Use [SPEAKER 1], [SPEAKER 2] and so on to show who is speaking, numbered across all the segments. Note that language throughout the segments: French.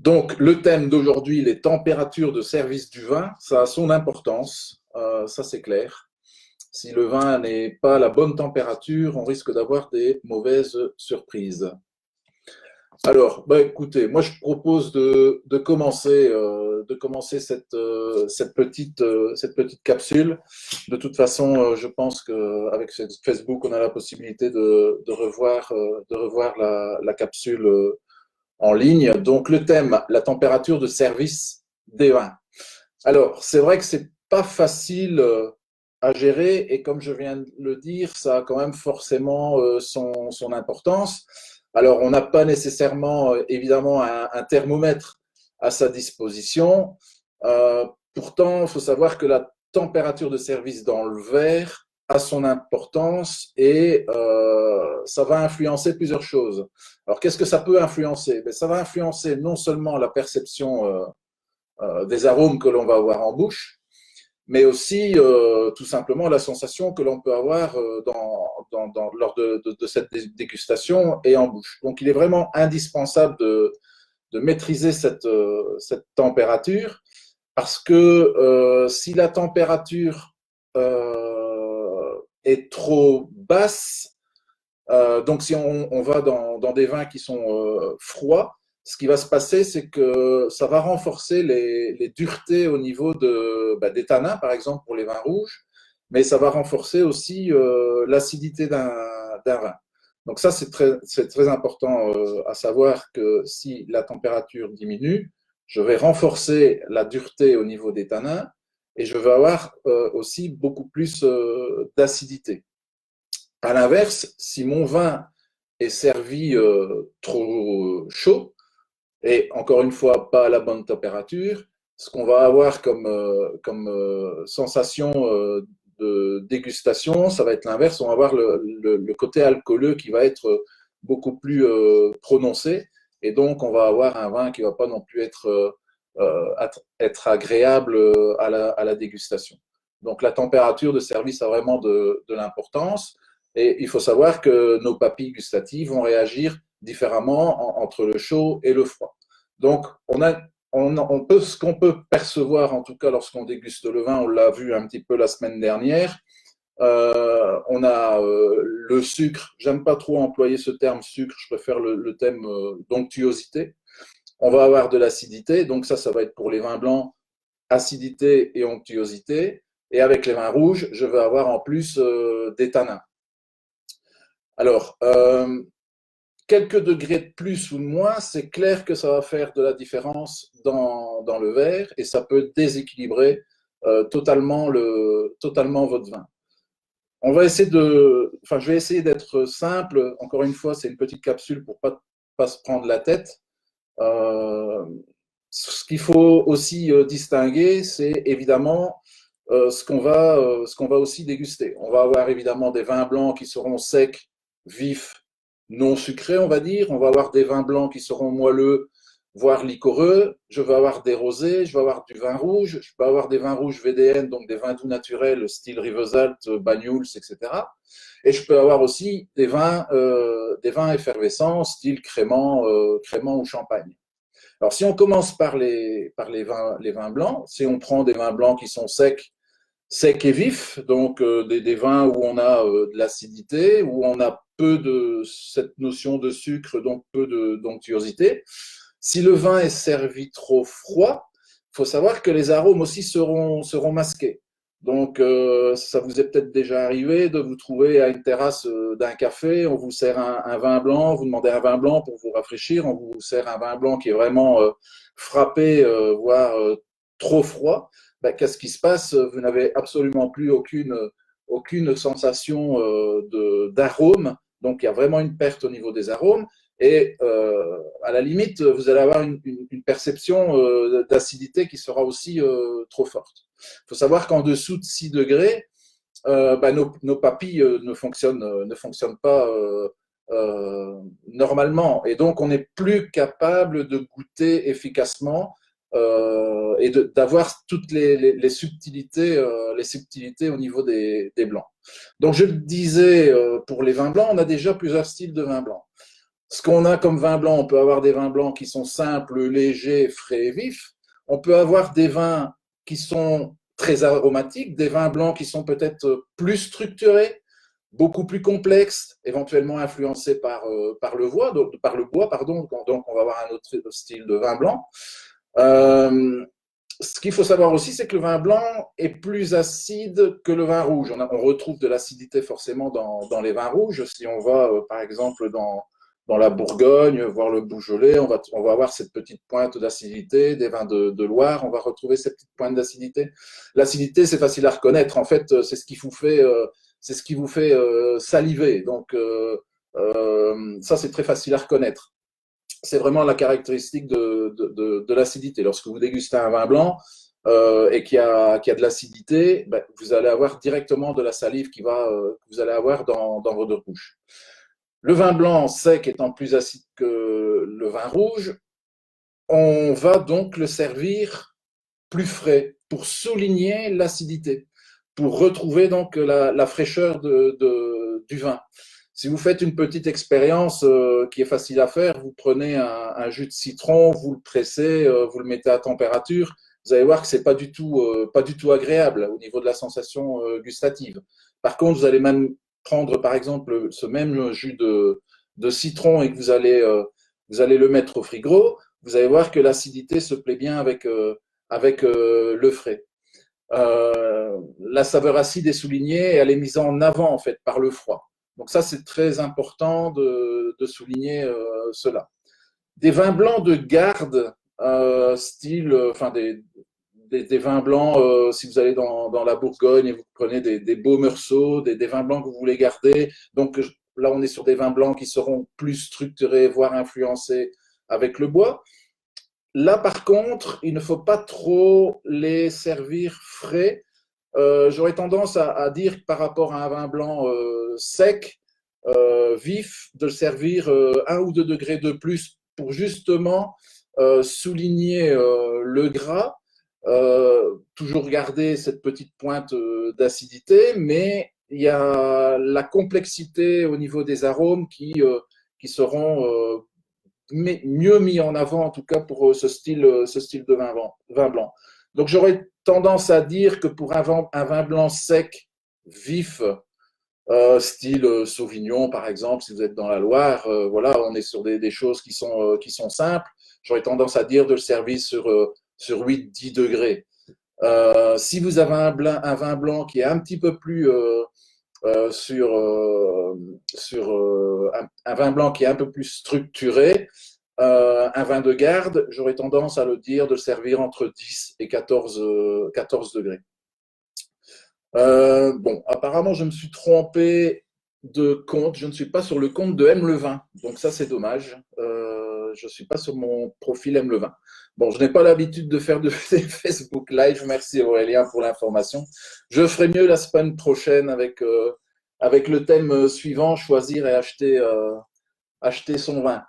[SPEAKER 1] Donc, le thème d'aujourd'hui, les températures de service du vin, ça a son importance, ça c'est clair. Si le vin n'est pas à la bonne température, on risque d'avoir des mauvaises surprises. Alors, écoutez, moi je propose de commencer cette petite capsule. De toute façon, je pense qu'avec Facebook, on a la possibilité de revoir la capsule en ligne. Donc, le thème, la température de service des vins. Alors, c'est vrai que c'est pas facile à gérer et comme je viens de le dire, ça a quand même forcément son importance. Alors, on n'a pas nécessairement, évidemment, un thermomètre à sa disposition. Pourtant, il faut savoir que la température de service dans le verre a son importance et ça va influencer plusieurs choses. Alors, qu'est-ce que ça peut influencer? Ça va influencer non seulement la perception des arômes que l'on va avoir en bouche, mais aussi tout simplement la sensation que l'on peut avoir lors de cette dégustation et en bouche. Donc, il est vraiment indispensable de maîtriser cette température parce que si la température est trop basse, donc si on va dans des vins qui sont froids, ce qui va se passer, c'est que ça va renforcer les duretés au niveau des tanins, par exemple pour les vins rouges, mais ça va renforcer aussi l'acidité d'un vin. Donc ça, c'est très important à savoir que si la température diminue, je vais renforcer la dureté au niveau des tanins et je vais avoir aussi beaucoup plus d'acidité. À l'inverse, si mon vin est servi trop chaud, et encore une fois, pas à la bonne température, ce qu'on va avoir comme sensation de dégustation, ça va être l'inverse. On va avoir le côté alcooleux qui va être beaucoup plus prononcé. Et donc, on va avoir un vin qui ne va pas non plus être agréable à la dégustation. Donc, la température de service a vraiment de l'importance. Et il faut savoir que nos papilles gustatives vont réagir différemment entre le chaud et le froid. Donc, ce qu'on peut percevoir, en tout cas lorsqu'on déguste le vin, on l'a vu un petit peu la semaine dernière, on a le sucre, j'aime pas trop employer ce terme sucre, je préfère le thème d'onctuosité. On va avoir de l'acidité, donc ça va être pour les vins blancs, acidité et onctuosité. Et avec les vins rouges, je vais avoir en plus des tanins. Alors, quelques degrés de plus ou de moins, c'est clair que ça va faire de la différence dans le verre et ça peut déséquilibrer totalement votre vin. Je vais essayer d'être simple. Encore une fois, c'est une petite capsule pour pas se prendre la tête. Ce qu'il faut aussi distinguer, c'est évidemment ce qu'on va aussi déguster. On va avoir évidemment des vins blancs qui seront secs, vifs, non sucrés, on va dire. On va avoir des vins blancs qui seront moelleux, voire liquoreux. Je vais avoir des rosés, je vais avoir du vin rouge, je vais avoir des vins rouges VDN, donc des vins doux naturels, style Rivesaltes, Banyuls, etc. Et je peux avoir aussi des vins effervescents, style crément ou champagne. Alors, si on commence par les vins blancs, si on prend des vins blancs qui sont secs et vifs, donc des vins où on a de l'acidité, où on a peu de cette notion de sucre, donc peu d'onctuosité. Si le vin est servi trop froid, il faut savoir que les arômes aussi seront masqués. Donc, ça vous est peut-être déjà arrivé de vous trouver à une terrasse d'un café, on vous sert un vin blanc, vous demandez un vin blanc pour vous rafraîchir, on vous sert un vin blanc qui est vraiment frappé, voire trop froid. Qu'est-ce qui se passe? Vous n'avez absolument plus aucune sensation d'arôme, donc il y a vraiment une perte au niveau des arômes. Et à la limite, vous allez avoir une perception d'acidité qui sera aussi trop forte. Il faut savoir qu'en dessous de 6 degrés, nos papilles ne fonctionnent pas normalement. Et donc, on n'est plus capable de goûter efficacement et d'avoir toutes les subtilités au niveau des blancs. Donc, je le disais, pour les vins blancs, on a déjà plusieurs styles de vins blancs. Ce qu'on a comme vin blanc, on peut avoir des vins blancs qui sont simples, légers, frais et vifs. On peut avoir des vins qui sont très aromatiques, des vins blancs qui sont peut-être plus structurés, beaucoup plus complexes, éventuellement influencés par le bois, pardon. Donc on va avoir un autre style de vin blanc. Ce qu'il faut savoir aussi, c'est que le vin blanc est plus acide que le vin rouge. On retrouve de l'acidité forcément dans les vins rouges. Si on va, par exemple, dans la Bourgogne, voir le Beaujolais, on va avoir cette petite pointe d'acidité. Des vins de Loire, on va retrouver cette petite pointe d'acidité. L'acidité, c'est facile à reconnaître. En fait, c'est ce qui vous fait saliver. Donc, ça, c'est très facile à reconnaître. C'est vraiment la caractéristique de l'acidité. Lorsque vous dégustez un vin blanc et qu'il y a de l'acidité, ben, vous allez avoir directement de la salive que vous allez avoir dans votre bouche. Le vin blanc sec étant plus acide que le vin rouge, on va donc le servir plus frais pour souligner l'acidité, pour retrouver donc la fraîcheur du vin. Si vous faites une petite expérience qui est facile à faire, vous prenez un jus de citron, vous le pressez, vous le mettez à température, vous allez voir que c'est pas du tout agréable au niveau de la sensation gustative. Par contre, vous allez même prendre par exemple ce même jus de citron et que vous allez le mettre au frigo, vous allez voir que l'acidité se plaît bien avec le frais. La saveur acide est soulignée et elle est mise en avant en fait par le froid. Donc ça, c'est très important de souligner cela. Des vins blancs de garde, style, enfin des vins blancs, si vous allez dans la Bourgogne et vous prenez des beaux meursault, des vins blancs que vous voulez garder. Donc là, on est sur des vins blancs qui seront plus structurés, voire influencés avec le bois. Là, par contre, il ne faut pas trop les servir frais. J'aurais tendance à dire que par rapport à un vin blanc sec, vif, de le servir 1 ou 2 degrés de plus pour justement souligner le gras, toujours garder cette petite pointe d'acidité, mais il y a la complexité au niveau des arômes qui seront mieux mis en avant, en tout cas pour ce style de vin blanc. Donc j'aurais tendance à dire que pour un vin blanc sec, vif, style Sauvignon par exemple, si vous êtes dans la Loire, voilà, on est sur des choses qui sont simples. J'aurais tendance à dire de le servir sur 8-10 degrés. Si vous avez un vin blanc qui est un petit peu plus sur un vin blanc qui est un peu plus structuré, un vin de garde, j'aurais tendance à le dire de le servir entre 10 et 14 degrés. Bon, apparemment, je me suis trompé de compte. Je ne suis pas sur le compte de M. Levin. Donc ça, c'est dommage. Je ne suis pas sur mon profil M. Levin. Bon, je n'ai pas l'habitude de faire des Facebook Live. Merci Aurélien pour l'information. Je ferai mieux la semaine prochaine avec le thème suivant, choisir et acheter son vin.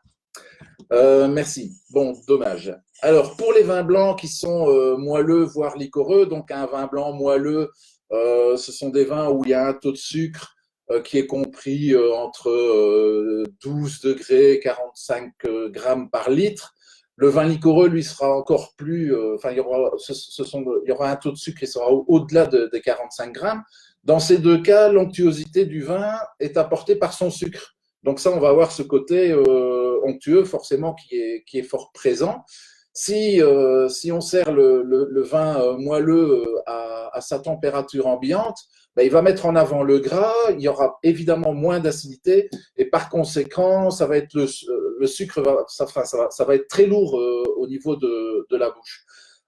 [SPEAKER 1] Merci. Bon, dommage. Alors, pour les vins blancs qui sont moelleux, voire liquoreux, donc un vin blanc moelleux, ce sont des vins où il y a un taux de sucre qui est compris entre 12 degrés, 45 grammes par litre. Le vin liquoreux, lui, sera encore plus. Enfin, il y aura un taux de sucre qui sera au-delà des 45 grammes. Dans ces deux cas, l'onctuosité du vin est apportée par son sucre. Donc ça, on va avoir ce côté onctueux forcément qui est fort présent. Si on sert le vin moelleux à sa température ambiante, ben, il va mettre en avant le gras, il y aura évidemment moins d'acidité et par conséquent, ça va être le sucre, ça va être très lourd au niveau de la bouche.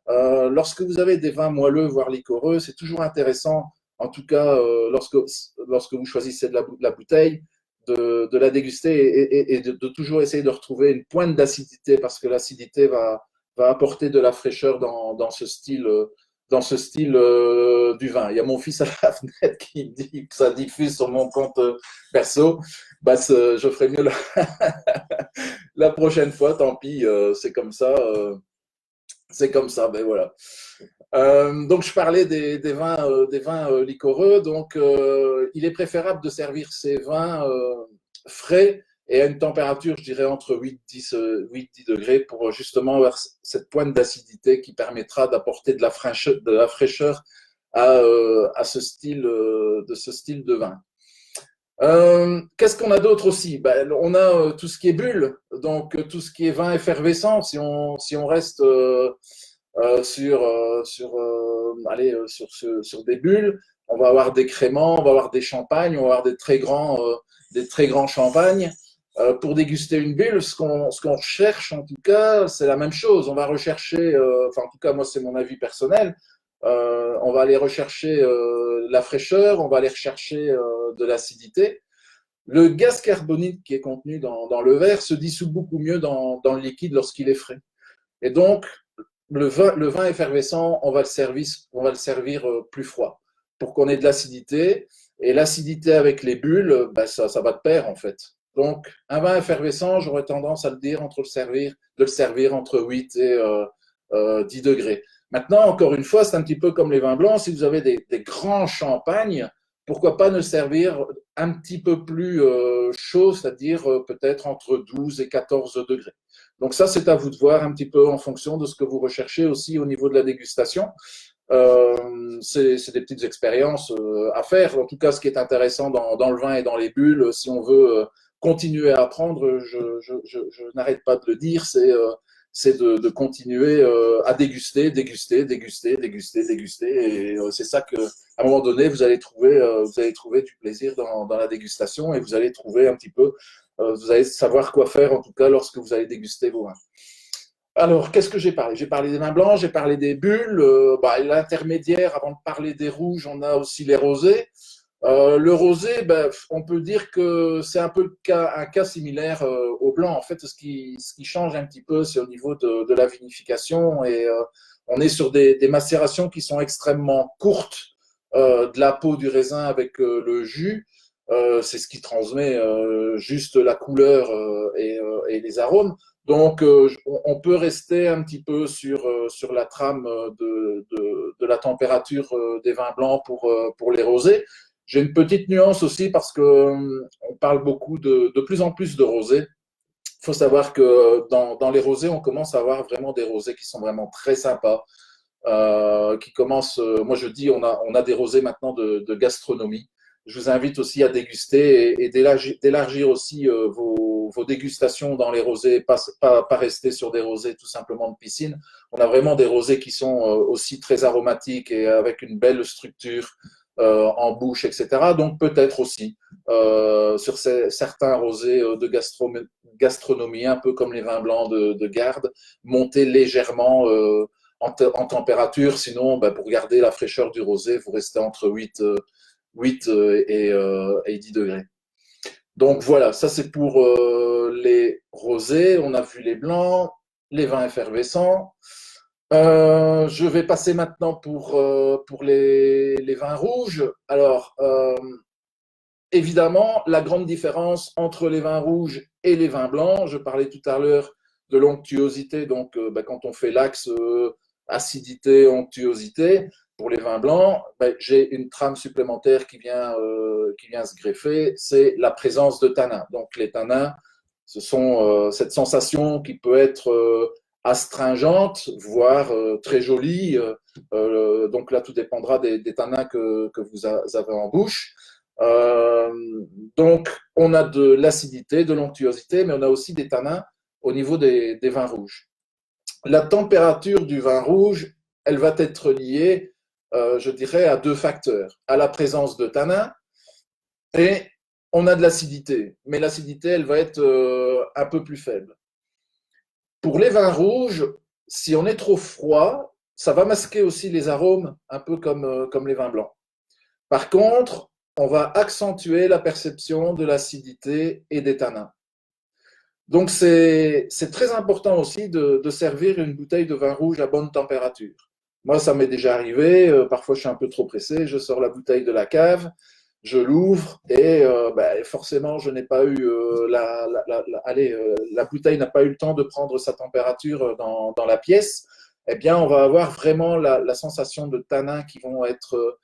[SPEAKER 1] Lorsque vous avez des vins moelleux, voire liquoreux, c'est toujours intéressant, en tout cas lorsque vous choisissez de la bouteille, de la déguster et de toujours essayer de retrouver une pointe d'acidité parce que l'acidité va apporter de la fraîcheur dans ce style du vin. Il y a mon fils à la fenêtre qui dit que ça diffuse sur mon compte perso. Bah, je ferai mieux la prochaine fois, tant pis, c'est comme ça. Ben voilà. Donc je parlais des vins liquoreux. Donc il est préférable de servir ces vins frais et à une température, je dirais, entre 8-10 degrés pour justement avoir cette pointe d'acidité qui permettra d'apporter de la fraîcheur à ce style de vin. Qu'est-ce qu'on a d'autre aussi? Ben, on a tout ce qui est bulle, donc tout ce qui est vin effervescent. Si on reste sur des bulles, on va avoir des créments, on va avoir des champagnes, on va avoir des très grands champagnes. Pour déguster une bulle, ce qu'on recherche en tout cas, c'est la même chose. On va rechercher, enfin en tout cas moi c'est mon avis personnel, on va aller rechercher la fraîcheur, on va aller rechercher de l'acidité. Le gaz carbonique qui est contenu dans le verre se dissout beaucoup mieux dans le liquide lorsqu'il est frais. Et donc, le vin effervescent, on va le servir plus froid pour qu'on ait de l'acidité. Et l'acidité avec les bulles, ben ça va de pair en fait. Donc, un vin effervescent, j'aurais tendance à le dire de le servir entre 8 et 10 degrés. Maintenant, encore une fois, c'est un petit peu comme les vins blancs. Si vous avez des grands champagnes, pourquoi pas ne servir un petit peu plus chaud, c'est-à-dire peut-être entre 12 et 14 degrés. Donc ça, c'est à vous de voir un petit peu en fonction de ce que vous recherchez aussi au niveau de la dégustation. C'est des petites expériences à faire. En tout cas, ce qui est intéressant dans le vin et dans les bulles, si on veut continuer à apprendre, je n'arrête pas de le dire, c'est de continuer à déguster, déguster, déguster, déguster, déguster. Et c'est ça que, à un moment donné, vous allez trouver du plaisir dans la dégustation et vous allez trouver un petit peu, vous allez savoir quoi faire en tout cas lorsque vous allez déguster vos vins. Alors, qu'est-ce que j'ai parlé? J'ai parlé des vins blancs, j'ai parlé des bulles. L'intermédiaire, avant de parler des rouges, on a aussi les rosés. Le rosé, ben, on peut dire que c'est un peu un cas similaire au blanc. En fait, ce qui change un petit peu, c'est au niveau de la vinification. Et on est sur des macérations qui sont extrêmement courtes de la peau du raisin avec le jus. C'est ce qui transmet juste la couleur et les arômes. Donc, on peut rester un petit peu sur la trame de la température des vins blancs pour les rosés. J'ai une petite nuance aussi parce que on parle beaucoup de plus en plus de rosés. Il faut savoir que dans les rosés, on commence à avoir vraiment des rosés qui sont vraiment très sympas, qui commencent. Moi, je dis, on a des rosés maintenant de gastronomie. Je vous invite aussi à déguster et d'élargir aussi vos dégustations dans les rosés, pas rester sur des rosés tout simplement de piscine. On a vraiment des rosés qui sont aussi très aromatiques et avec une belle structure en bouche, etc. Donc peut-être aussi sur certains rosés de gastronomie, un peu comme les vins blancs de garde, monter légèrement en température. Sinon, ben, pour garder la fraîcheur du rosé, vous restez entre 8 et 10 degrés. Donc voilà, ça c'est pour les rosés. On a vu les blancs, les vins effervescents. Je vais passer maintenant pour les vins rouges. Alors, évidemment, la grande différence entre les vins rouges et les vins blancs, je parlais tout à l'heure de l'onctuosité, donc ben, quand on fait l'axe acidité, onctuosité, pour les vins blancs, ben, j'ai une trame supplémentaire qui vient se greffer, c'est la présence de tanins. Donc les tanins, ce sont cette sensation qui peut être astringente, voire très jolie. Donc là, tout dépendra des tanins que vous avez en bouche. Euh, donc, on a de l'acidité, de l'onctuosité, mais on a aussi des tanins au niveau des vins rouges. La température du vin rouge, elle va être liée, je dirais, à deux facteurs. À la présence de tanins et on a de l'acidité, mais l'acidité, elle va être un peu plus faible. Pour les vins rouges, si on est trop froid, ça va masquer aussi les arômes, un peu comme les vins blancs. Par contre, on va accentuer la perception de l'acidité et des tanins. Donc, c'est très important aussi de servir une bouteille de vin rouge à bonne température. Moi, ça m'est déjà arrivé, parfois je suis un peu trop pressé, je sors la bouteille de la cave, je l'ouvre et ben, forcément, je n'ai pas eu la bouteille n'a pas eu le temps de prendre sa température dans la pièce. Eh bien, on va avoir vraiment la sensation de tanins qui vont être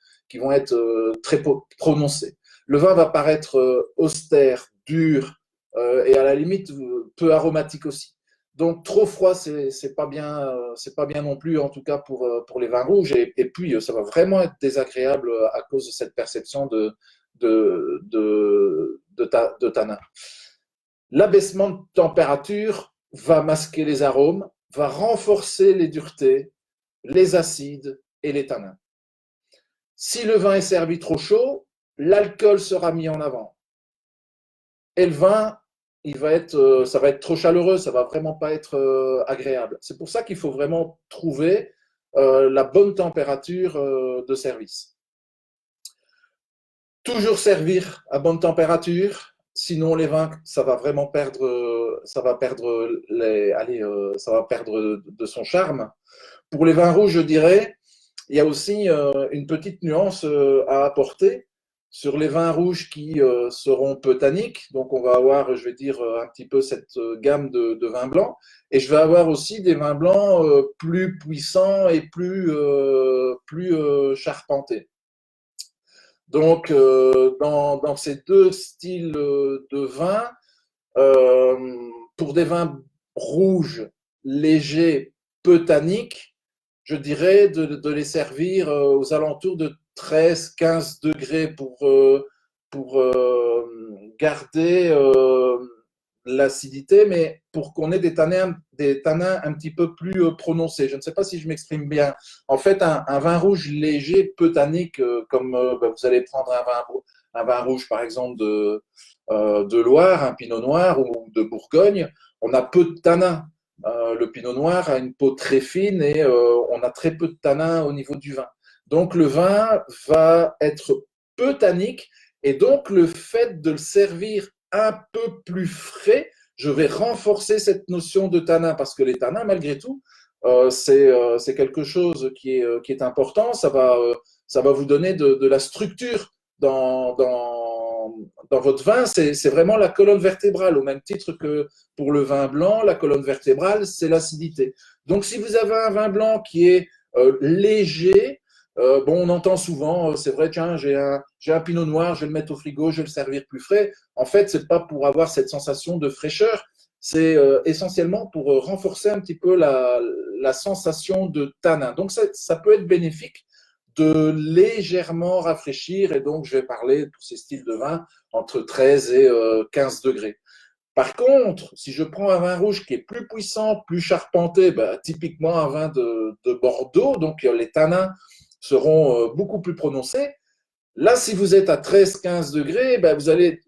[SPEAKER 1] très prononcées. Le vin va paraître austère, dur, et à la limite peu aromatique aussi. Donc trop froid, c'est pas bien, c'est pas bien non plus, en tout cas pour les vins rouges. Et puis ça va vraiment être désagréable à cause de cette perception de tanin. L'abaissement de température va masquer les arômes, va renforcer les duretés, les acides et les tanins. Si le vin est servi trop chaud, l'alcool sera mis en avant. Et le vin, ça va être trop chaleureux, ça va vraiment pas être agréable. C'est pour ça qu'il faut vraiment trouver la bonne température de service. Toujours servir à bonne température, sinon les vins, ça va vraiment perdre, ça va perdre ça va perdre de son charme. Pour les vins rouges, je dirais, il y a aussi une petite nuance à apporter sur les vins rouges qui seront peu tanniques. Donc, on va avoir, je vais dire, un petit peu cette gamme de vins blancs. Et je vais avoir aussi des vins blancs plus puissants et plus charpentés. Donc, dans ces deux styles de vin, pour des vins rouges, légers, peu tanniques, je dirais de les servir aux alentours de 13-15 degrés pour garder l'acidité, mais pour qu'on ait des tanins un petit peu plus prononcés. Je ne sais pas si je m'exprime bien. En fait, un vin rouge léger, peu tannique, comme vous allez prendre un vin rouge, par exemple, de Loire, un pinot noir ou de Bourgogne, on a peu de tanins. Le pinot noir a une peau très fine et on a très peu de tanins au niveau du vin. Donc le vin va être peu tannique et donc le fait de le servir un peu plus frais, je vais renforcer cette notion de tanin parce que les tanins, malgré tout, c'est quelque chose qui est important. Ça va vous donner de la structure dans votre vin. C'est vraiment la colonne vertébrale, au même titre que pour le vin blanc, la colonne vertébrale, c'est l'acidité. Donc, si vous avez un vin blanc qui est léger, bon, on entend souvent, c'est vrai, tiens, j'ai un pinot noir, je vais le mettre au frigo, je vais le servir plus frais. En fait, c'est pas pour avoir cette sensation de fraîcheur, c'est essentiellement pour renforcer un petit peu la sensation de tanin. Donc, ça peut être bénéfique de légèrement rafraîchir, et donc je vais parler de tous ces styles de vin entre 13 et 15 degrés. Par contre, si je prends un vin rouge qui est plus puissant, plus charpenté, typiquement un vin de Bordeaux, donc les tanins seront beaucoup plus prononcés. Là, si vous êtes à 13-15 degrés, vous allez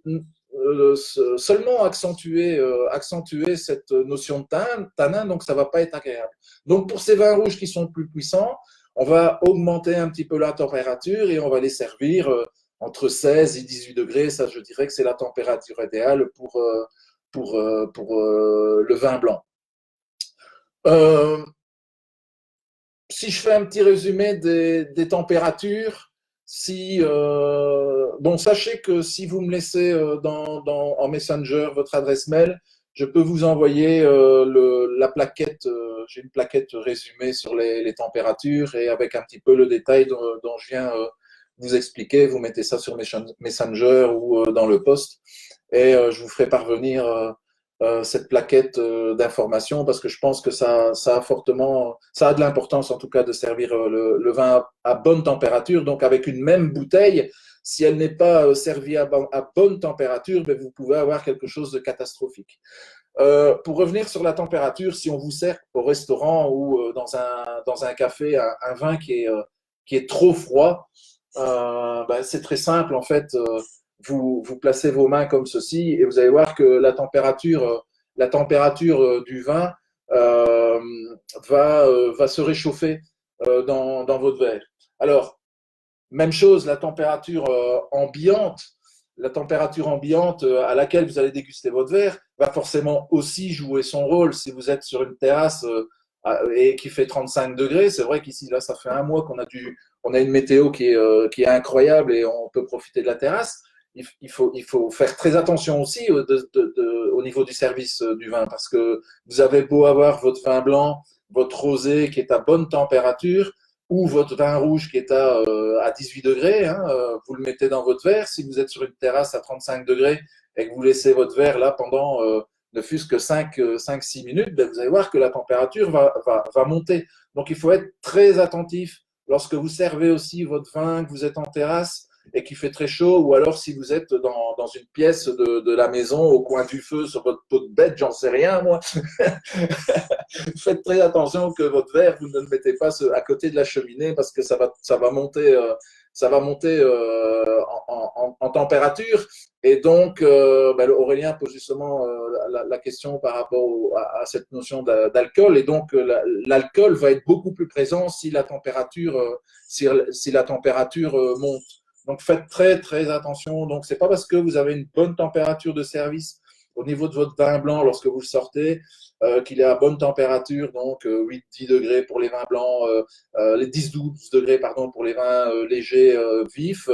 [SPEAKER 1] seulement accentuer cette notion de tanin, donc ça ne va pas être agréable. Donc pour ces vins rouges qui sont plus puissants, on va augmenter un petit peu la température et on va les servir entre 16 et 18 degrés. Ça, je dirais que c'est la température idéale pour le vin blanc. Si je fais un petit résumé des températures, bon, sachez que si vous me laissez en Messenger votre adresse mail, je peux vous envoyer la plaquette. J'ai une plaquette résumée sur les températures et avec un petit peu le détail dont je viens vous expliquer. Vous mettez ça sur Messenger ou dans le post et je vous ferai parvenir cette plaquette d'information parce que je pense que ça a de l'importance en tout cas de servir le vin à bonne température. Donc avec une même bouteille, si elle n'est pas servie à bonne température, vous pouvez avoir quelque chose de catastrophique. Pour revenir sur la température, si on vous sert au restaurant ou dans un café un vin qui est trop froid, c'est très simple en fait. Vous placez vos mains comme ceci et vous allez voir que la température du vin va se réchauffer dans votre verre. Alors, même chose, la température ambiante à laquelle vous allez déguster votre verre va forcément aussi jouer son rôle. Si vous êtes sur une terrasse et qui fait 35 degrés, c'est vrai qu'ici, là, ça fait un mois on a une météo qui est incroyable et on peut profiter de la terrasse. Il faut faire très attention aussi au niveau du service du vin parce que vous avez beau avoir votre vin blanc, votre rosé qui est à bonne température, ou votre vin rouge qui est à 18 degrés, vous le mettez dans votre verre. Si vous êtes sur une terrasse à 35 degrés et que vous laissez votre verre là pendant ne fût-ce que 5-6 minutes, ben, vous allez voir que la température va monter. Donc il faut être très attentif lorsque vous servez aussi votre vin, que vous êtes en terrasse et qu'il fait très chaud, ou alors si vous êtes dans une pièce de la maison, au coin du feu, sur votre pot de bête, j'en sais rien moi. Faites très attention que votre verre, vous ne le mettez pas à côté de la cheminée parce que ça va monter, en température. Et donc, ben, Aurélien pose justement la question par rapport à cette notion d'alcool. Et donc, l'alcool va être beaucoup plus présent si la température, si la température monte. Donc, faites très, très attention. Donc, c'est pas parce que vous avez une bonne température de service au niveau de votre vin blanc lorsque vous le sortez, qu'il est à bonne température, donc 8-10 degrés pour les vins blancs, les 10-12 degrés pardon, pour les vins légers, vifs,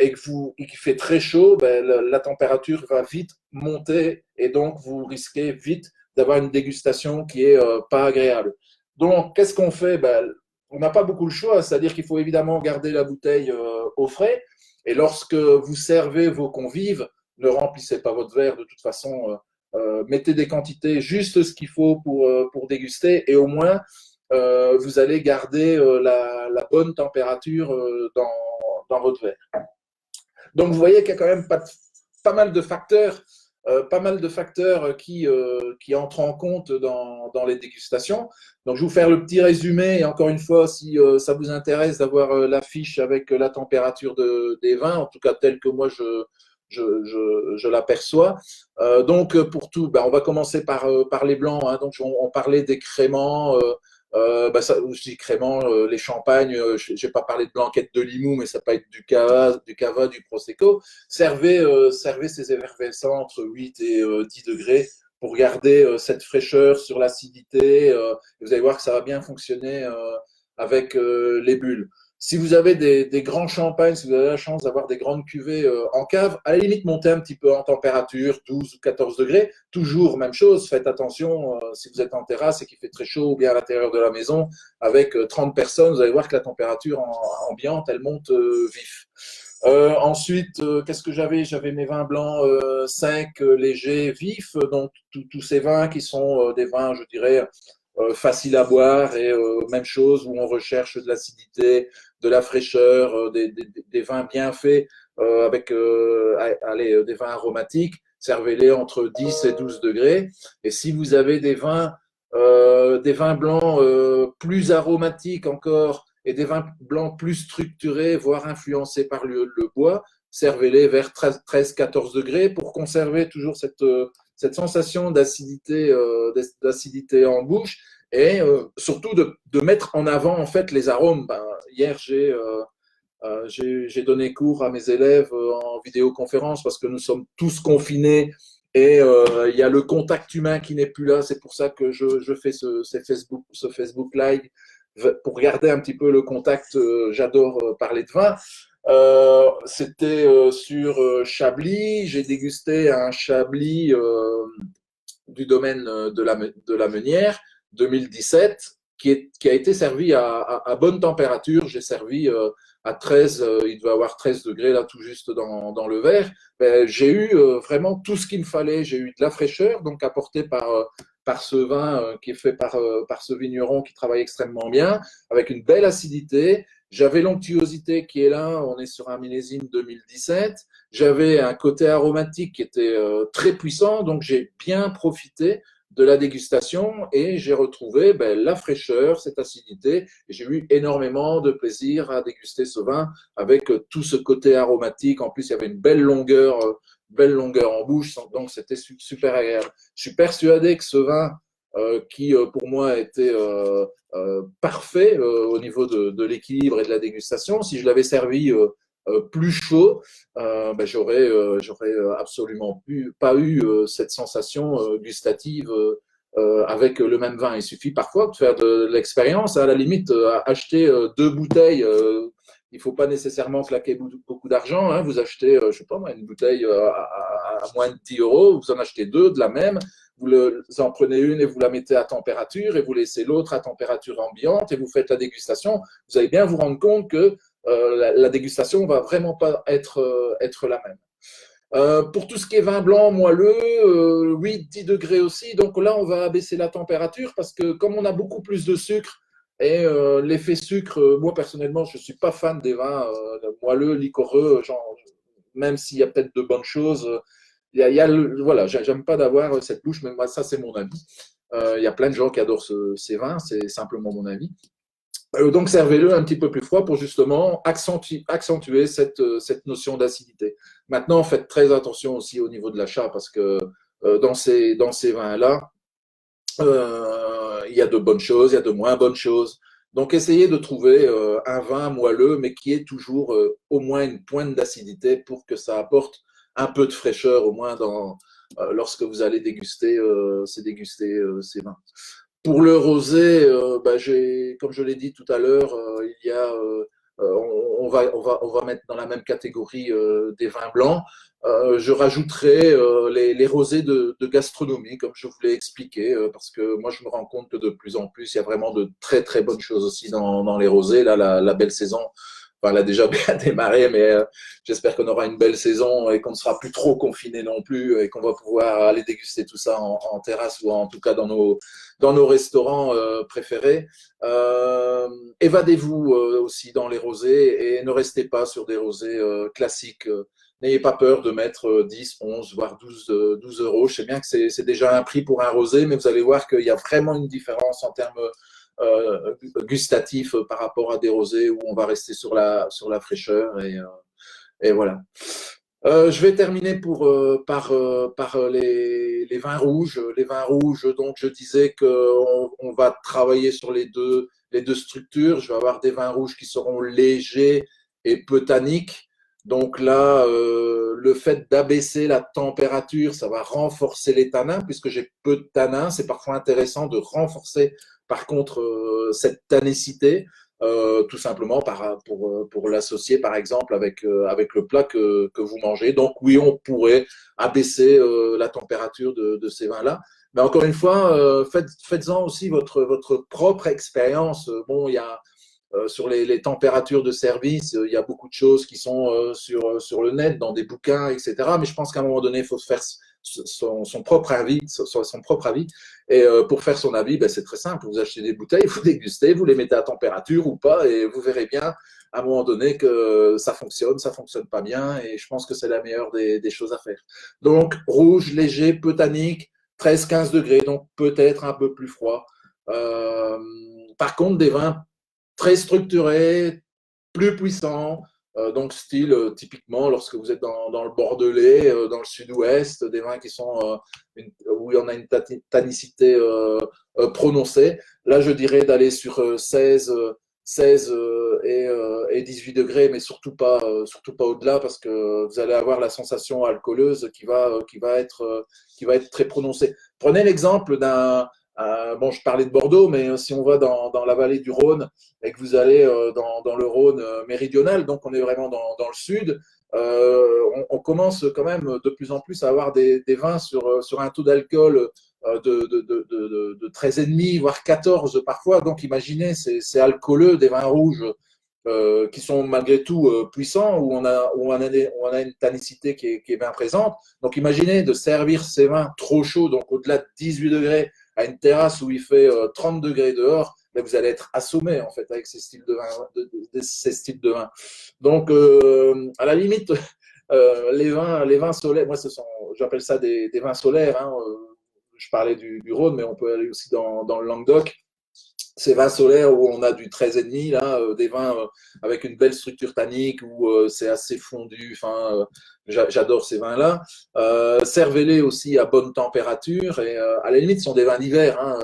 [SPEAKER 1] et qu'il fait très chaud, ben, la température va vite monter et donc vous risquez vite d'avoir une dégustation qui est pas agréable. Donc, qu'est-ce qu'on fait? Ben, on n'a pas beaucoup le choix, c'est-à-dire qu'il faut évidemment garder la bouteille au frais, et lorsque vous servez vos convives, ne remplissez pas votre verre de toute façon. Mettez des quantités juste ce qu'il faut pour déguster, et au moins vous allez garder la bonne température dans votre verre. Donc vous voyez qu'il y a quand même pas mal de facteurs, qui entrent en compte dans les dégustations. Donc je vais vous faire le petit résumé, et encore une fois, si ça vous intéresse d'avoir la fiche avec la température des vins, en tout cas telle que moi je l'aperçois. Donc pour tout, ben, on va commencer par les blancs. Hein. Donc on parlait des créments. Ben ça, je dis créments, les champagnes. Je n'ai pas parlé de blanquette de Limoux, mais ça peut être du cava, du prosecco. Servez ces effervescents entre 8 et 10 degrés pour garder cette fraîcheur sur l'acidité. Vous allez voir que ça va bien fonctionner avec les bulles. Si vous avez des grands champagnes, si vous avez la chance d'avoir des grandes cuvées en cave, à la limite, montez un petit peu en température, 12 ou 14 degrés. Toujours même chose, faites attention si vous êtes en terrasse et qu'il fait très chaud, ou bien à l'intérieur de la maison, avec 30 personnes, vous allez voir que la température ambiante, elle monte vif. Ensuite, qu'est-ce que j'avais? J'avais mes vins blancs secs, légers, vifs, donc tous ces vins qui sont des vins, je dirais, faciles à boire, et même chose où on recherche de l'acidité, de la fraîcheur, des vins bien faits avec allez, des vins aromatiques. Servez-les entre 10 et 12 degrés. Et si vous avez des vins blancs plus aromatiques encore, et des vins blancs plus structurés, voire influencés par le bois, servez-les vers 13-14 degrés pour conserver toujours cette sensation d'acidité en bouche, et surtout de mettre en avant en fait les arômes. Ben, hier, j'ai donné cours à mes élèves en vidéoconférence parce que nous sommes tous confinés, et il y a le contact humain qui n'est plus là. C'est pour ça que je fais ce Facebook Live, pour garder un petit peu le contact. J'adore parler de vin. C'était sur Chablis. J'ai dégusté un Chablis du domaine de la Meunière 2017 qui a été servi à bonne température. J'ai servi à 13, il devait avoir 13 degrés là tout juste dans le verre. Ben, j'ai eu vraiment tout ce qu'il me fallait. J'ai eu de la fraîcheur, donc apportée par ce vin qui est fait par ce vigneron qui travaille extrêmement bien, avec une belle acidité. J'avais l'onctuosité qui est là, on est sur un millésime 2017. J'avais un côté aromatique qui était très puissant, donc j'ai bien profité de la dégustation, et j'ai retrouvé la fraîcheur, cette acidité, et j'ai eu énormément de plaisir à déguster ce vin avec tout ce côté aromatique. En plus, il y avait une belle longueur en bouche, donc c'était super agréable. Je suis persuadé que ce vin, qui pour moi était parfait au niveau de l'équilibre et de la dégustation, si je l'avais servi plus chaud, j'aurais absolument pas eu cette sensation gustative avec le même vin. Il suffit parfois de faire de l'expérience, à la limite, acheter 2 bouteilles. Il ne faut pas nécessairement claquer beaucoup d'argent. Hein. Vous achetez, je ne sais pas moi, une bouteille à moins de 10 euros, vous en achetez 2 de la même, vous en prenez une et vous la mettez à température, et vous laissez l'autre à température ambiante, et vous faites la dégustation. Vous allez bien vous rendre compte que la dégustation va vraiment pas être la même. Pour tout ce qui est vin blanc moelleux, 8-10 degrés aussi. Donc là, on va abaisser la température parce que comme on a beaucoup plus de sucre et l'effet sucre, moi personnellement, je ne suis pas fan des vins moelleux, liquoreux, genre, même s'il y a peut-être de bonnes choses. Voilà, j'aime pas d'avoir cette bouche, mais moi, ça, c'est mon avis. Il y a plein de gens qui adorent ces vins, c'est simplement mon avis. Donc, servez-le un petit peu plus froid pour justement accentuer cette notion d'acidité. Maintenant, faites très attention aussi au niveau de l'achat parce que dans ces vins-là, il y a de bonnes choses, il y a de moins bonnes choses. Donc, essayez de trouver un vin moelleux, mais qui ait toujours au moins une pointe d'acidité pour que ça apporte un peu de fraîcheur, au moins lorsque vous allez déguster ces vins. Pour le rosé, comme je l'ai dit tout à l'heure, on va mettre dans la même catégorie des vins blancs. Je rajouterai les rosés de gastronomie, comme je vous l'ai expliqué, parce que moi, je me rends compte que de plus en plus, il y a vraiment de très, très bonnes choses aussi dans les rosés. Là, la belle saison, enfin, elle a déjà bien démarré, mais j'espère qu'on aura une belle saison et qu'on ne sera plus trop confiné non plus et qu'on va pouvoir aller déguster tout ça en terrasse ou en tout cas dans nos restaurants préférés. Évadez-vous aussi dans les rosés et ne restez pas sur des rosés classiques. N'ayez pas peur de mettre 10, 11, voire 12 euros. Je sais bien que c'est déjà un prix pour un rosé, mais vous allez voir qu'il y a vraiment une différence en termes gustatifs par rapport à des rosés où on va rester sur la fraîcheur. Et voilà. Je vais terminer par les vins rouges. Les vins rouges, donc je disais qu'on va travailler sur les deux structures. Je vais avoir des vins rouges qui seront légers et peu tanniques. Donc là, le fait d'abaisser la température, ça va renforcer les tanins, puisque j'ai peu de tanins. C'est parfois intéressant de renforcer, par contre, cette tannicité. Tout simplement pour l'associer par exemple avec le plat que vous mangez. Donc oui, on pourrait abaisser la température de ces vins-là. Mais encore une fois, faites-en aussi votre propre expérience. Bon, il y a sur les températures de service, il y a beaucoup de choses qui sont sur le net, dans des bouquins, etc. Mais je pense qu'à un moment donné, il faut se faire son propre avis, son propre avis. Et pour faire son avis, ben, c'est très simple. Vous achetez des bouteilles, vous dégustez, vous les mettez à température ou pas, et vous verrez bien à un moment donné que ça fonctionne pas bien, et je pense que c'est la meilleure des choses à faire. Donc, rouge, léger, peu tannique, 13-15 degrés, donc peut-être un peu plus froid. Par contre, des vins très structurés, plus puissants, donc style typiquement lorsque vous êtes dans le Bordelais, dans le sud-ouest, des vins qui sont où il y en a une tannicité prononcée. Là, je dirais d'aller sur 16 et 18 degrés, mais surtout pas au-delà, parce que vous allez avoir la sensation alcooleuse qui va être très prononcée. Prenez l'exemple bon, je parlais de Bordeaux, mais si on va dans la vallée du Rhône et que vous allez dans le Rhône méridional, donc on est vraiment dans le sud, on commence quand même de plus en plus à avoir des vins sur un taux d'alcool de 13,5, voire 14 parfois. Donc imaginez, c'est alcooleux, des vins rouges qui sont malgré tout puissants, où on a une tannicité qui est bien présente. Donc imaginez de servir ces vins trop chauds, donc au-delà de 18 degrés, à une terrasse où il fait 30 degrés dehors, ben vous allez être assommé en fait avec ces styles de vin. Donc à la limite, les vins solaires, moi j'appelle ça des vins solaires. Hein, je parlais du Rhône, mais on peut aller aussi dans le Languedoc. Ces vins solaires où on a du 13,5, là, des vins avec une belle structure tannique, où c'est assez fondu. Enfin, j'adore ces vins-là. Servez-les aussi à bonne température. Et à la limite, ce sont des vins d'hiver. Hein,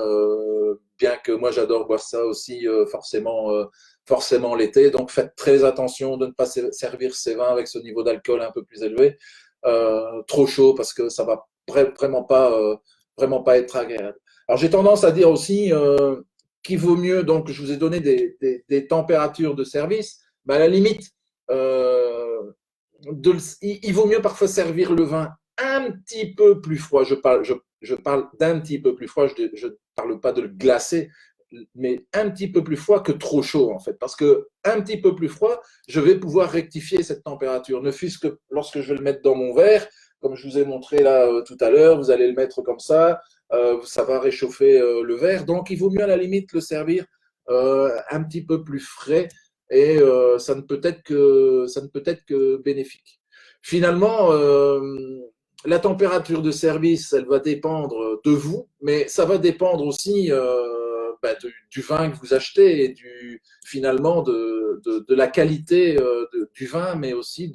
[SPEAKER 1] bien que moi, j'adore boire ça aussi forcément l'été. Donc, faites très attention de ne pas servir ces vins avec ce niveau d'alcool un peu plus élevé. Trop chaud, parce que ça va vraiment pas être agréable. Alors, j'ai tendance à dire aussi qu'il vaut mieux, donc je vous ai donné des températures de service, mais à la limite, il vaut mieux parfois servir le vin un petit peu plus froid. Je parle d'un petit peu plus froid, je ne parle pas de le glacer, mais un petit peu plus froid que trop chaud en fait. Parce que un petit peu plus froid, je vais pouvoir rectifier cette température. Ne fût-ce que lorsque je vais le mettre dans mon verre, comme je vous ai montré là tout à l'heure, vous allez le mettre comme ça va réchauffer le verre. Donc il vaut mieux à la limite le servir un petit peu plus frais et ça ne peut être que bénéfique. Finalement, la température de service, elle va dépendre de vous, mais ça va dépendre aussi du vin que vous achetez et finalement de la qualité du vin, mais aussi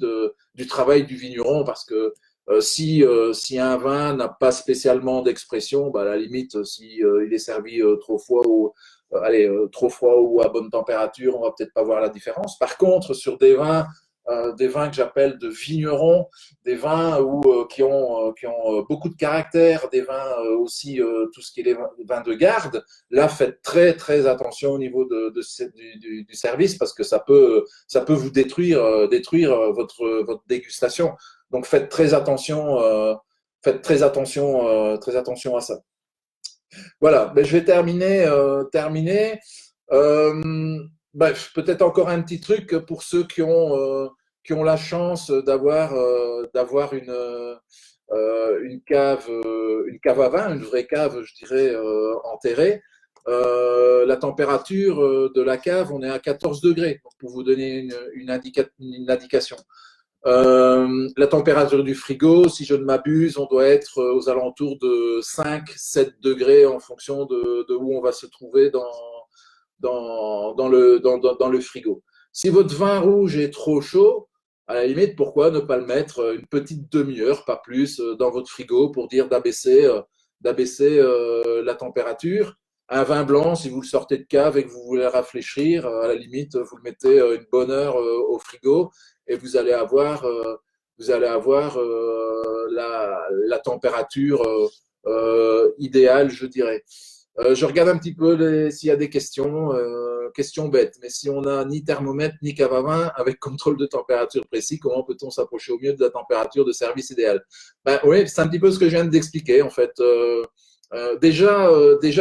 [SPEAKER 1] du travail du vigneron, parce que si un vin n'a pas spécialement d'expression, à la limite, si il est servi trop froid ou à bonne température, on va peut-être pas voir la différence. Par contre, sur des vins que j'appelle de vignerons, des vins qui ont beaucoup de caractère, des vins aussi tout ce qui est les vins de garde. Là, faites très très attention au niveau du service parce que ça peut vous détruire votre dégustation. Donc faites très attention à ça. Voilà, je vais terminer. Bref, peut-être encore un petit truc pour ceux qui ont la chance d'avoir une cave à vin, une vraie cave, je dirais, enterrée. La température de la cave, on est à 14 degrés, pour vous donner une indication. La température du frigo, si je ne m'abuse, on doit être aux alentours de 5-7 degrés en fonction de où on va se trouver dans le frigo. Si votre vin rouge est trop chaud, à la limite, pourquoi ne pas le mettre une petite demi-heure, pas plus, dans votre frigo pour dire d'abaisser la température. Un vin blanc, si vous le sortez de cave et que vous voulez rafraîchir, à la limite, vous le mettez une bonne heure au frigo et vous allez avoir la température idéale, je dirais. Je regarde un petit peu s'il y a des questions bêtes. Mais si on n'a ni thermomètre ni cave à vin avec contrôle de température précis, comment peut-on s'approcher au mieux de la température de service idéale? Oui, c'est un petit peu ce que je viens d'expliquer en fait. Déjà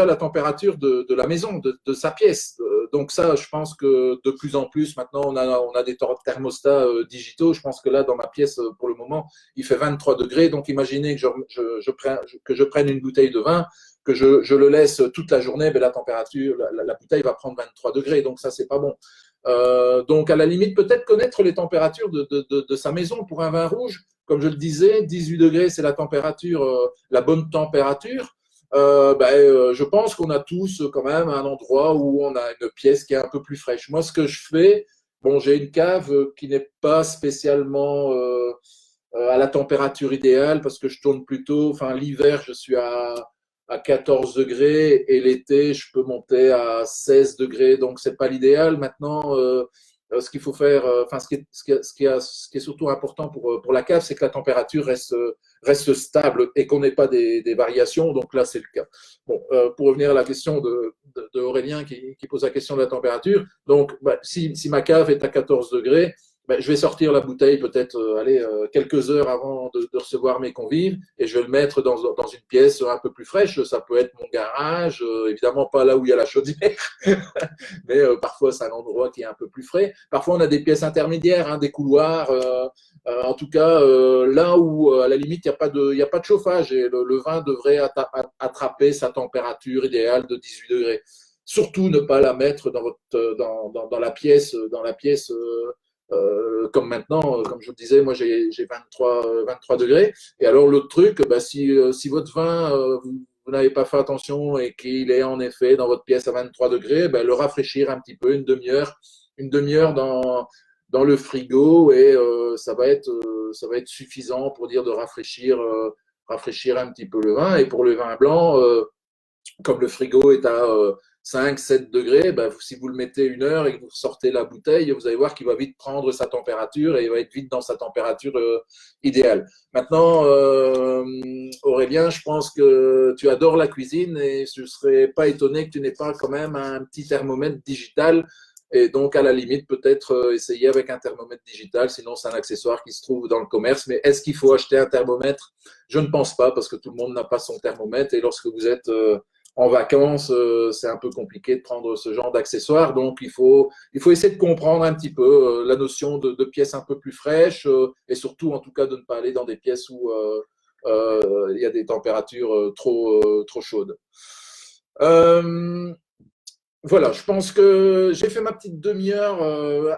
[SPEAKER 1] la température de la maison, de sa pièce. Donc ça, je pense que de plus en plus, maintenant, on a des thermostats digitaux. Je pense que là, dans ma pièce, pour le moment, il fait 23 degrés. Donc imaginez que je prenne une bouteille de vin, que je le laisse toute la journée, la température, la bouteille va prendre 23 degrés. Donc ça, c'est pas bon. Donc à la limite, peut-être connaître les températures de sa maison pour un vin rouge. Comme je le disais, 18 degrés, c'est la température, la bonne température. Je pense qu'on a tous quand même un endroit où on a une pièce qui est un peu plus fraîche. Moi, ce que je fais, bon, j'ai une cave qui n'est pas spécialement à la température idéale parce que je tourne plutôt, enfin l'hiver, je suis à 14 degrés et l'été, je peux monter à 16 degrés, donc c'est pas l'idéal. Maintenant, ce qu'il faut faire, ce qui est surtout important pour la cave, c'est que la température reste stable et qu'on n'ait pas des variations. Donc là, c'est le cas. Bon, pour revenir à la question de Aurélien qui pose la question de la température. Donc, si ma cave est à 14 degrés, je vais sortir la bouteille peut-être quelques heures avant de recevoir mes convives et je vais le mettre dans une pièce un peu plus fraîche. Ça peut être mon garage, évidemment pas là où il y a la chaudière, mais parfois c'est un endroit qui est un peu plus frais. Parfois on a des pièces intermédiaires, hein, des couloirs. En tout cas, là où à la limite il n'y a pas de chauffage et le vin devrait attraper sa température idéale de 18 degrés. Surtout ne pas la mettre dans la pièce comme maintenant, comme je vous disais, moi j'ai 23 degrés. Et alors l'autre truc, si votre vin, vous n'avez pas fait attention et qu'il est en effet dans votre pièce à 23 degrés, le rafraîchir un petit peu, une demi-heure dans le frigo et ça va être suffisant pour dire de rafraîchir un petit peu le vin. Et pour le vin blanc, comme le frigo est à 5-7 degrés, si vous le mettez une heure et que vous sortez la bouteille, vous allez voir qu'il va vite prendre sa température et il va être vite dans sa température idéale. Maintenant, Aurélien, je pense que tu adores la cuisine et je ne serais pas étonné que tu n'aies pas quand même un petit thermomètre digital. Et donc, à la limite, peut-être essayer avec un thermomètre digital, sinon c'est un accessoire qui se trouve dans le commerce. Mais est-ce qu'il faut acheter un thermomètre? Je ne pense pas, parce que tout le monde n'a pas son thermomètre. Et lorsque vous êtes En vacances, c'est un peu compliqué de prendre ce genre d'accessoires, donc il faut essayer de comprendre un petit peu la notion de pièces un peu plus fraîches et surtout, en tout cas, de ne pas aller dans des pièces où il y a des températures trop chaudes. Euh, voilà, je pense que j'ai fait ma petite demi-heure,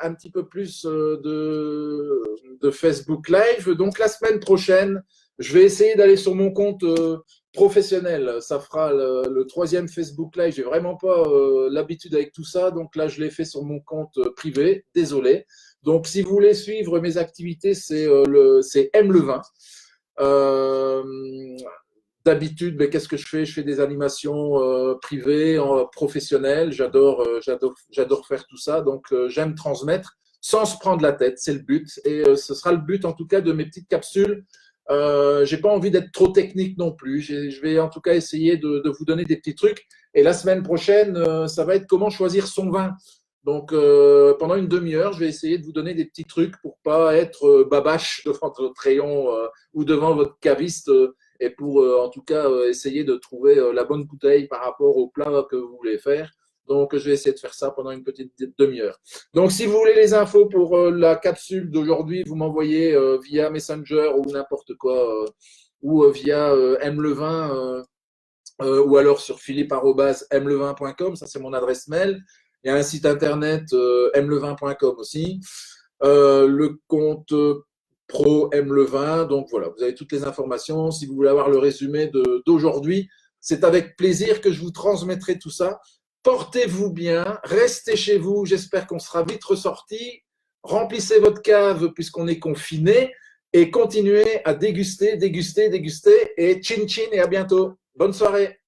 [SPEAKER 1] un petit peu plus de Facebook Live. Donc la semaine prochaine, je vais essayer d'aller sur mon compte professionnel. Ça fera le troisième Facebook Live. J'ai vraiment pas l'habitude avec tout ça, donc là je l'ai fait sur mon compte privé. Désolé. Donc si vous voulez suivre mes activités, c'est M le 20. Euh, D'habitude, mais qu'est-ce que je fais? Je fais des animations privées, professionnelles. J'adore faire tout ça. Donc, j'aime transmettre sans se prendre la tête. C'est le but. Et ce sera le but, en tout cas, de mes petites capsules. J'ai pas envie d'être trop technique non plus. Je vais en tout cas essayer de vous donner des petits trucs. Et la semaine prochaine, ça va être comment choisir son vin. Donc, pendant une demi-heure, je vais essayer de vous donner des petits trucs pour pas être babache devant votre rayon ou devant votre caviste et pour en tout cas essayer de trouver la bonne bouteille par rapport au plat que vous voulez faire. Donc, je vais essayer de faire ça pendant une petite demi-heure. Donc, si vous voulez les infos pour la capsule d'aujourd'hui, vous m'envoyez via Messenger ou n'importe quoi, ou via mlevin, ou alors sur philippe@mlevin.com, ça c'est mon adresse mail. Il y a un site internet mlevin.com aussi. Le compte pro mlevin. Donc voilà, vous avez toutes les informations. Si vous voulez avoir le résumé d'aujourd'hui, c'est avec plaisir que je vous transmettrai tout ça. Portez-vous bien, restez chez vous. J'espère qu'on sera vite ressorti. Remplissez votre cave puisqu'on est confiné et continuez à déguster, déguster, déguster. Et chin chin et à bientôt. Bonne soirée.